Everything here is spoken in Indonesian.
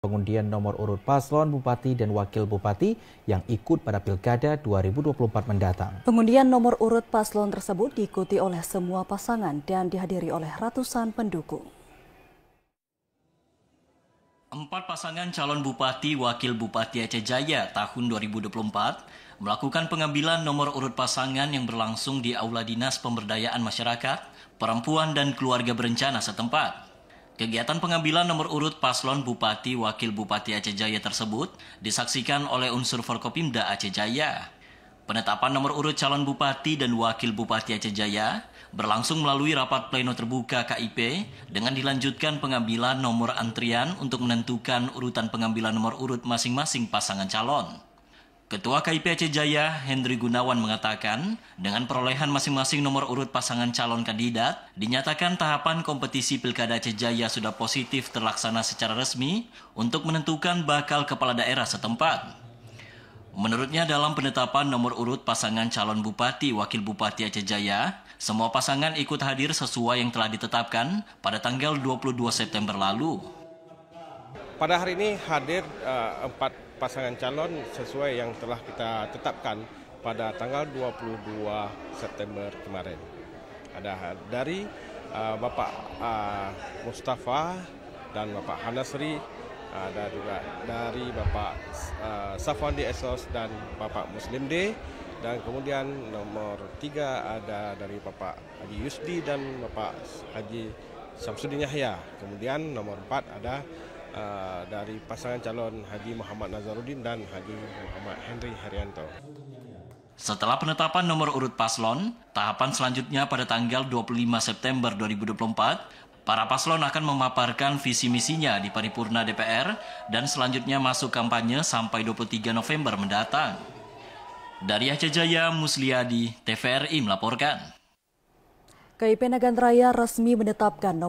pengundian nomor urut paslon bupati dan wakil bupati yang ikut pada Pilkada 2024 mendatang. Pengundian nomor urut paslon tersebut diikuti oleh semua pasangan dan dihadiri oleh ratusan pendukung. 4 pasangan calon bupati wakil bupati Aceh Jaya tahun 2024 melakukan pengambilan nomor urut pasangan yang berlangsung di Aula Dinas Pemberdayaan Masyarakat, Perempuan dan Keluarga Berencana setempat. Kegiatan pengambilan nomor urut paslon Bupati Wakil Bupati Aceh Jaya tersebut disaksikan oleh unsur Forkopimda Aceh Jaya. Penetapan nomor urut calon Bupati dan Wakil Bupati Aceh Jaya berlangsung melalui rapat pleno terbuka KIP dengan dilanjutkan pengambilan nomor antrian untuk menentukan urutan pengambilan nomor urut masing-masing pasangan calon. Ketua KIP Aceh Jaya, Hendri Gunawan mengatakan, dengan perolehan masing-masing nomor urut pasangan calon kandidat, dinyatakan tahapan kompetisi Pilkada Aceh Jaya sudah positif terlaksana secara resmi untuk menentukan bakal kepala daerah setempat. Menurutnya dalam penetapan nomor urut pasangan calon Bupati Wakil Bupati Aceh Jaya, semua pasangan ikut hadir sesuai yang telah ditetapkan pada tanggal 22 September lalu. Pada hari ini hadir 4 pasangan calon sesuai yang telah kita tetapkan pada tanggal 22 September kemarin. Ada dari Bapak Mustafa dan Bapak Hanasri, ada juga dari Bapak Safwandi Esos dan Bapak Muslim D, dan kemudian nomor 3 ada dari Bapak Haji Yusdi dan Bapak Haji Samsudin Yahya. Kemudian nomor 4 ada dari pasangan calon Haji Muhammad Nazaruddin dan Haji Muhammad Henry Herianto. Setelah penetapan nomor urut paslon, tahapan selanjutnya pada tanggal 25 September 2024, para paslon akan memaparkan visi misinya di paripurna DPR dan selanjutnya masuk kampanye sampai 23 November mendatang. Dari Aceh Jaya, Musliadi, TVRI melaporkan. KIP Nagan Raya resmi menetapkan